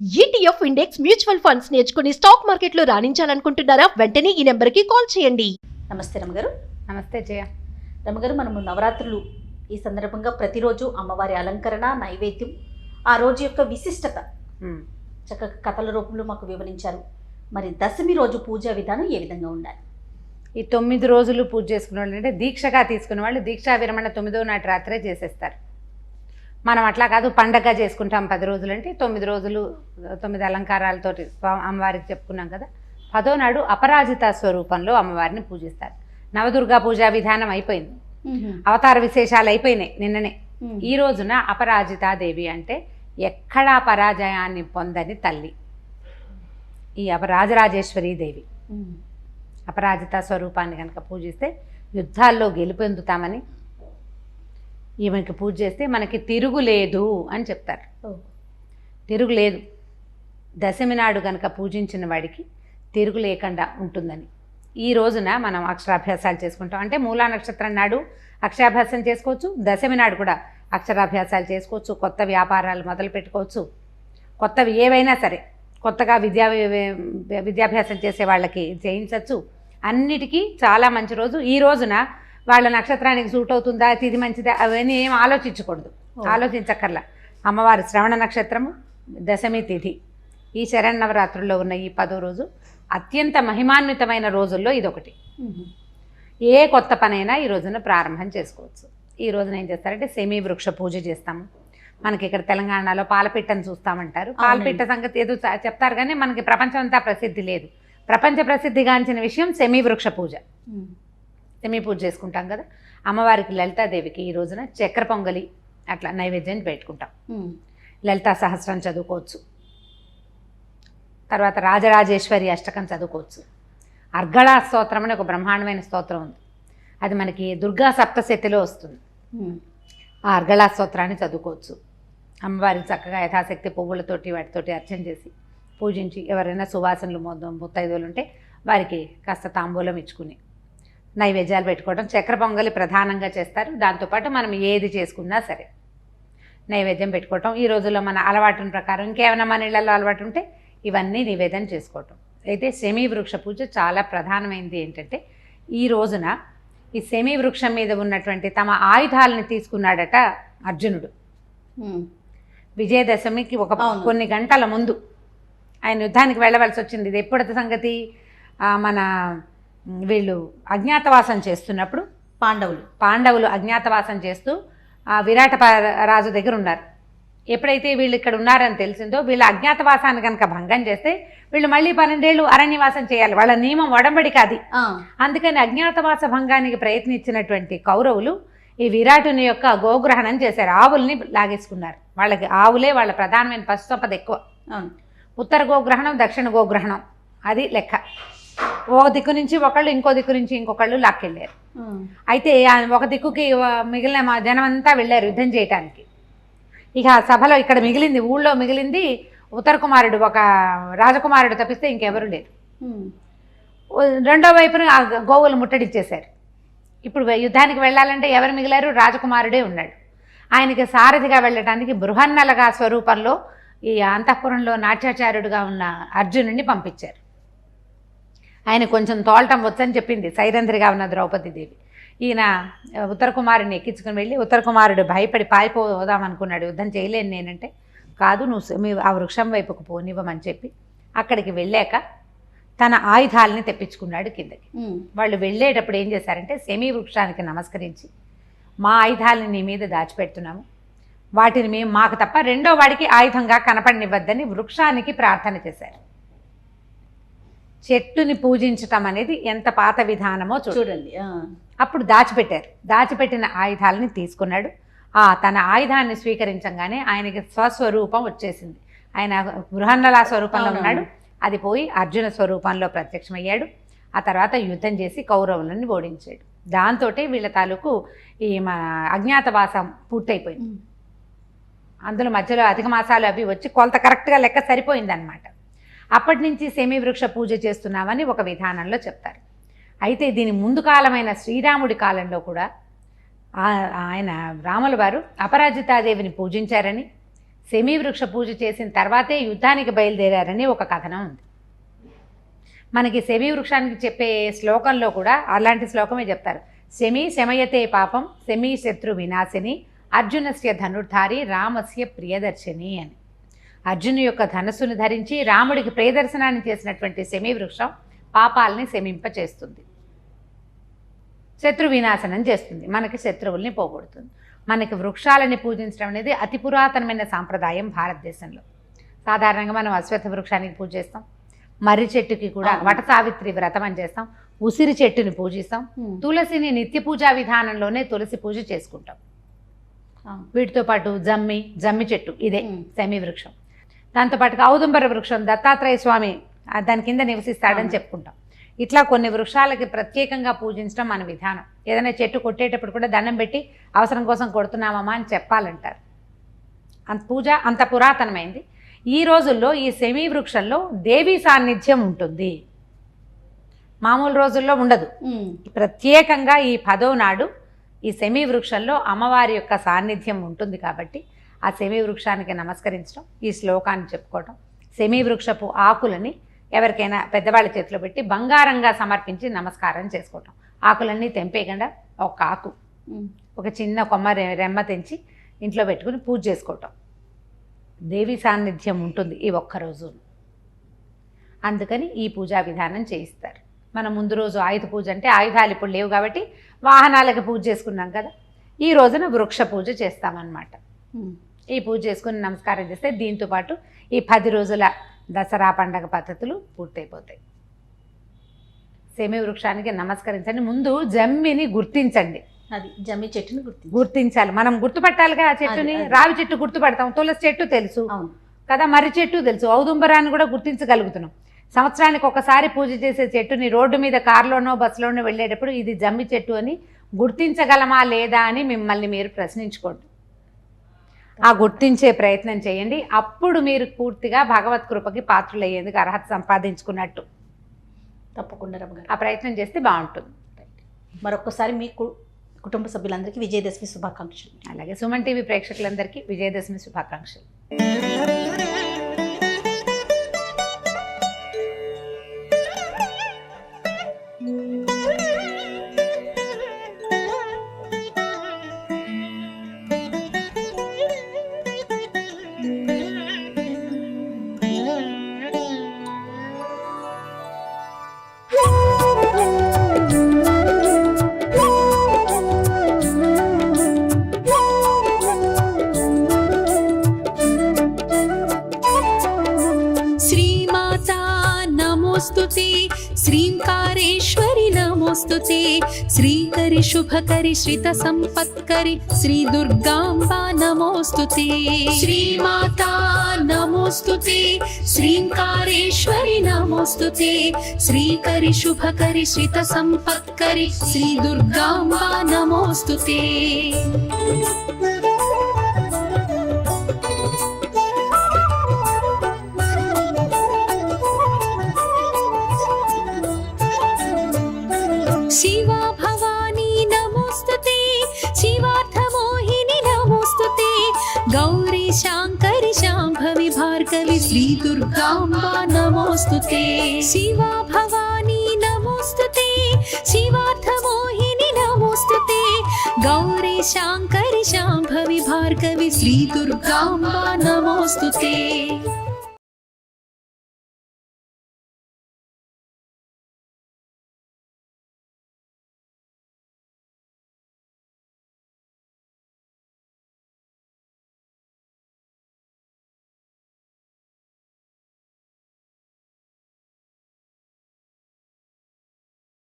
ETF index mutual funds నేర్చుకుని stock మార్కెట్లో రాణించాలనుకుంటున్నారా? వెంటనే ఈ నెంబర్కి కాల్ చేయండి. నమస్తే రమగారు. నమస్తే జయ. రమగారు, మనము నవరాత్రులు ఈ సందర్భంగా ప్రతిరోజు అమ్మవారి అలంకరణ, నైవేద్యం, ఆ రోజు యొక్క విశిష్టత చక్కగా కథల రూపంలో మాకు వివరించారు. మరి దశమి రోజు పూజా విధానం ఏ విధంగా ఉండాలి? ఈ 9 రోజులు పూజ చేసుకునే వాళ్ళు అంటే దీక్షగా తీసుకునే వాళ్ళు దీక్షా విరమణ 9వ నాటి రాత్రే చేసేస్తారు. మనం అట్లా కాదు, పండగ చేసుకుంటాం 10 రోజులు అంటే 9 రోజులు 9 అలంకారాలతోటి అమ్మవారికి చెప్పుకున్నాం కదా. 10వ నాడు అపరాజిత స్వరూపంలో అమ్మవారిని పూజిస్తారు. నవదుర్గా పూజా విధానం అయిపోయింది, అవతార విశేషాలు అయిపోయినాయి నిన్ననే. ఈ రోజున అపరాజితాదేవి అంటే ఎక్కడా పరాజయాన్ని పొందని తల్లి, ఈ రాజరాజేశ్వరీ దేవి. అపరాజిత స్వరూపాన్ని కనుక పూజిస్తే యుద్ధాల్లో గెలుపొందుతామని, ఈమెకి పూజ చేస్తే మనకి తిరుగులేదు అని చెప్తారు. తిరుగులేదు, దశమి నాడు కనుక పూజించిన వాడికి తిరుగు లేకుండా ఉంటుందని. ఈ రోజున మనం అక్షరాభ్యాసాలు చేసుకుంటాం. అంటే మూలా నక్షత్రం నాడు అక్షరాభ్యాసం చేసుకోవచ్చు, దశమి నాడు కూడా అక్షరాభ్యాసాలు చేసుకోవచ్చు, కొత్త వ్యాపారాలు మొదలు పెట్టుకోవచ్చు, కొత్తవి ఏవైనా సరే కొత్తగా విద్యాభ్యాసం చేసే వాళ్ళకి చేయించవచ్చు. అన్నిటికీ చాలా మంచి రోజు. ఈ రోజున వాళ్ళ నక్షత్రానికి సూట్ అవుతుందా, తిది మంచిదా, అవన్నీ ఏం ఆలోచించకూడదు, ఆలోచించక్కర్లా. అమ్మవారి శ్రవణ నక్షత్రము, దశమి తిథి, ఈ శరన్నవరాత్రుల్లో ఉన్న ఈ 10వ రోజు అత్యంత మహిమాన్వితమైన రోజుల్లో ఇదొకటి. ఏ కొత్త పనైనా ఈ రోజున ప్రారంభం చేసుకోవచ్చు. ఈ రోజున ఏం చేస్తారంటే సెమీ వృక్ష పూజ చేస్తాము. మనకి ఇక్కడ తెలంగాణలో పాలపిట్టను చూస్తామంటారు. పాలపిట్ట సంగతి ఏదో చెప్తారు, కానీ మనకి ప్రపంచం అంతా ప్రసిద్ధి లేదు. ప్రపంచ ప్రసిద్ధిగాంచిన విషయం సెమీ వృక్ష పూజ. సెమీ పూజ చేసుకుంటాం కదా. అమ్మవారికి లలితాదేవికి ఈ రోజున చక్కెర పొంగలి అట్లా నైవేద్యం పెట్టుకుంటాం. లలితా సహస్రం చదువుకోవచ్చు, తర్వాత రాజరాజేశ్వరి అష్టకం చదువుకోవచ్చు. అర్గళా స్తోత్రం అని ఒక బ్రహ్మాండమైన స్తోత్రం ఉంది, అది మనకి దుర్గా సప్తశతిలో వస్తుంది. ఆ అర్గళా స్తోత్రాన్ని చదువుకోవచ్చు. అమ్మవారికి చక్కగా యథాశక్తి పువ్వులతోటి వాటితోటి అర్చన చేసి పూజించి, ఎవరైనా సువాసనలు ముత్తైదువులు ఉంటే వారికి కాస్త తాంబూలం ఇచ్చుకుని నైవేద్యాలు పెట్టుకోవడం. చక్కెర పొంగలి ప్రధానంగా చేస్తారు. దాంతోపాటు మనం ఏది చేసుకున్నా సరే నైవేద్యం పెట్టుకోవటం. ఈ రోజుల్లో మన అలవాటున ప్రకారం ఇంకేమైనా మన ఇళ్లలో అలవాటు ఉంటే ఇవన్నీ నివేదన చేసుకోవటం. అయితే సెమీ వృక్ష పూజ చాలా ప్రధానమైనది. ఏంటంటే ఈ రోజున ఈ సెమీ వృక్షం మీద ఉన్నటువంటి తమ ఆయుధాలని తీసుకున్నాడట అర్జునుడు. విజయదశమికి కొన్ని గంటల ముందు ఆయన యుద్ధానికి వెళ్ళవలసి వచ్చింది. ఇది ఎప్పుడైతే సంగతి, మన వీళ్ళు అజ్ఞాతవాసం చేస్తున్నప్పుడు పాండవులు అజ్ఞాతవాసం చేస్తూ విరాట రాజు దగ్గర ఉన్నారు. ఎప్పుడైతే వీళ్ళు ఇక్కడ ఉన్నారని తెలిసిందో, వీళ్ళ అజ్ఞాతవాసాన్ని కనుక భంగం చేస్తే వీళ్ళు మళ్ళీ 12 ఏళ్ళు అరణ్యవాసం చేయాలి. వాళ్ళ నియమం ఒడంబడిక అది. అందుకని అజ్ఞాతవాస భంగానికి ప్రయత్నించినటువంటి కౌరవులు ఈ విరాటుని యొక్క గోగ్రహణం చేశారు. ఆవుల్ని లాగేసుకున్నారు. వాళ్ళకి ఆవులే వాళ్ళ ప్రధానమైన పశు సంపద ఎక్కువ. ఉత్తర గోగ్రహణం, దక్షిణ గోగ్రహణం, అది లెక్క. ఒక దిక్కు నుంచి ఒకళ్ళు, ఇంకో దిక్కు నుంచి ఇంకొకళ్ళు లాక్కెళ్ళారు. అయితే ఒక దిక్కుకి మిగిలిన మా జనం అంతా వెళ్ళారు యుద్ధం చేయటానికి. ఇక సభలో ఇక్కడ మిగిలింది, ఊళ్ళో మిగిలింది ఉత్తర కుమారుడు, ఒక రాజకుమారుడు తప్పిస్తే ఇంకెవరు లేరు. రెండో వైపున గోవులు ముట్టడిచ్చేశారు. ఇప్పుడు యుద్ధానికి వెళ్ళాలంటే ఎవరు మిగిలారు? రాజకుమారుడే ఉన్నాడు. ఆయనకి సారథిగా వెళ్ళటానికి బృహన్నలగా స్వరూపంలో ఈ అంతఃపురంలో నాట్యాచార్యుడుగా ఉన్న అర్జునుడిని పంపించారు. ఆయన కొంచెం తోలటం వచ్చని చెప్పింది సైరంధ్రిగా ఉన్న ద్రౌపదీదేవి. ఈయన ఉత్తర కుమారుడిని ఎక్కించుకుని వెళ్ళి, ఉత్తర కుమారుడు భయపడి పారిపోదామనుకున్నాడు. యుద్ధం చేయలేను నేనంటే, కాదు నువ్వు ఆ వృక్షం వైపుకు పోనివ్వమని చెప్పి అక్కడికి వెళ్ళాక తన ఆయుధాలని తెప్పించుకున్నాడు కిందకి. వాళ్ళు వెళ్ళేటప్పుడు ఏం చేశారంటే సెమీ వృక్షానికి నమస్కరించి, మా ఆయుధాలని నీ మీద దాచిపెడుతున్నాము, వాటిని మేము మాకు తప్ప రెండో వాడికి ఆయుధంగా కనపడనివ్వద్దని వృక్షానికి ప్రార్థన చేశారు. చెట్టుని పూజించటం అనేది ఎంత పాత విధానమో చూడండి. అప్పుడు దాచిపెట్టారు. దాచిపెట్టిన ఆయుధాలని తీసుకున్నాడు. తన ఆయుధాన్ని స్వీకరించగానే ఆయనకి స్వస్వరూపం వచ్చేసింది. ఆయన బృహన్నలా స్వరూపంలో ఉన్నాడు, అది పోయి అర్జున స్వరూపంలో ప్రత్యక్షమయ్యాడు. ఆ తర్వాత యుద్ధం చేసి కౌరవులను ఓడించాడు. దాంతో వీళ్ళ తాలూకు ఈ అజ్ఞాతవాసం పూర్తయిపోయింది. అందులో మధ్యలో అధిక మాసాలు అవి వచ్చి కొలత కరెక్ట్గా లెక్క సరిపోయిందనమాట. అప్పటి నుంచి సెమీ వృక్ష పూజ చేస్తున్నామని ఒక విధానంలో చెప్తారు. అయితే దీని ముందు కాలమైన శ్రీరాముడి కాలంలో కూడా ఆయన రాముల వారు అపరాజితాదేవిని పూజించారని, శమీ వృక్ష పూజ చేసిన తర్వాతే యుద్ధానికి బయలుదేరారని ఒక కథనం ఉంది. మనకి శమీ వృక్షానికి చెప్పే శ్లోకంలో కూడా అలాంటి శ్లోకమే చెప్తారు. శమీ శమయతే పాపం శమీ శత్రు వినాశిని అర్జునస్య ధనుర్ధారి రామస్య ప్రియదర్శిని అని. అర్జును యొక్క ధనస్సును ధరించి రాముడికి ప్రియదర్శనాన్ని చేసినటువంటి శమీ వృక్షం పాపాలని శమింపచేస్తుంది, శత్రు వినాశనం చేస్తుంది, మనకి శత్రువుల్ని పోగొడుతుంది. మనకి వృక్షాలని పూజించడం అనేది అతి పురాతనమైన సాంప్రదాయం భారతదేశంలో. సాధారణంగా మనం అశ్వత్థ వృక్షానికి పూజ చేస్తాం, మర్రి చెట్టుకి కూడా వట సావిత్రి వ్రతం అని చేస్తాం, ఉసిరి చెట్టుని పూజిస్తాం, తులసిని నిత్య పూజా విధానంలోనే తులసి పూజ చేసుకుంటాం. వీటితో పాటు జమ్మి చెట్టు ఇదే శమీ వృక్షం. దాంతోపాటుగా ఔదుంబర వృక్షం దత్తాత్రేయ స్వామి దాని కింద నివసిస్తాడని చెప్పుకుంటాం. ఇట్లా కొన్ని వృక్షాలకి ప్రత్యేకంగా పూజించడం మన విధానం. ఏదైనా చెట్టు కొట్టేటప్పుడు కూడా దండం పెట్టి అవసరం కోసం కొడుతున్నామమ్మా అని చెప్పాలంటారు. పూజ అంత పురాతనమైంది. ఈ రోజుల్లో ఈ శమీ వృక్షంలో దేవీ సాన్నిధ్యం ఉంటుంది, మామూలు రోజుల్లో ఉండదు. ప్రత్యేకంగా ఈ 10వ నాడు ఈ శమీ వృక్షంలో అమ్మవారి యొక్క సాన్నిధ్యం ఉంటుంది కాబట్టి ఆ శమీ వృక్షానికి నమస్కరించడం, ఈ శ్లోకాన్ని చెప్పుకోవటం, శమీ వృక్షపు ఆకులని ఎవరికైనా పెద్దవాళ్ళ చేతిలో పెట్టి బంగారంగా సమర్పించి నమస్కారం చేసుకోవటం. ఆకులన్నీ తెంపేయకుండా ఒక ఆకు ఒక చిన్న కొమ్మ రెమ్మ తెంచి ఇంట్లో పెట్టుకుని పూజ చేసుకోవటం. దేవి సాన్నిధ్యం ఉంటుంది ఈ ఒక్కరోజు. అందుకని ఈ పూజా విధానం చేయిస్తారు. మనం ముందు రోజు ఆయుధ పూజ అంటే ఆయుధాలు ఇప్పుడు లేవు కాబట్టి వాహనాలకు పూజ చేసుకున్నాం కదా, ఈ రోజున వృక్ష పూజ చేస్తామన్నమాట. ఈ పూజ చేసుకుని నమస్కారం చేస్తే దీంతో పాటు ఈ 10 రోజుల దసరా పండగ పద్ధతులు పూర్తయిపోతాయి. శమీ వృక్షానికి నమస్కరించండి. ముందు జమ్మిని గుర్తించండి, అది జమ్మి చెట్టుని గుర్తించాలి. మనం గుర్తుపట్టాలిగా ఆ చెట్టుని. రావి చెట్టు గుర్తుపడతాం, తులసి చెట్టు తెలుసు కదా, మర్రి చెట్టు తెలుసు, ఔదుంబరాన్ని కూడా గుర్తించగలుగుతున్నాం. సంవత్సరానికి ఒకసారి పూజ చేసే చెట్టుని రోడ్డు మీద కారులోనో బస్సులోనో వెళ్ళేటప్పుడు ఇది జమ్మి చెట్టు అని గుర్తించగలమా లేదా అని మిమ్మల్ని మీరు ప్రశ్నించుకోండి. ఆ గుర్తించే ప్రయత్నం చేయండి. అప్పుడు మీరు పూర్తిగా భగవత్ కృపకి పాత్రులయ్యేందుకు అర్హత సంపాదించుకున్నట్టు. తప్పకుండా రమ్మగారు ఆ ప్రయత్నం చేస్తే బాగుంటుంది. మరొకసారి మీ కుటుంబ సభ్యులందరికీ విజయదశమి శుభాకాంక్షలు. అలాగే సుమన్ టీవీ ప్రేక్షకులందరికీ విజయదశమి శుభాకాంక్షలు. नमोस्तुते श्रींकारेश्वरि नमोस्तुते श्रीकरि शुभकरि श्रित संपत्करि श्री दुर्गांबा नमोस्तुते श्रीमाता नमोस्तुते श्रींकारेश्वरि नमोस्तुते श्रीकरि शुभकरि श्रित संपत्करि श्री दुर्गांबा नमोस्तुते शिवा भवानी नमोस्तुते शिवार्थमोहिनी नमोस्तुते गौरी शांकरि शांभवी भार्गवी श्री दुर्गांबा नमोस्तुते शिवा भवानी नमोस्तुते शिवार्थमोहिनी नमोस्तुते गौरी शांकरि शांभवी भार्गवी श्री दुर्गांबा नमोस्तुते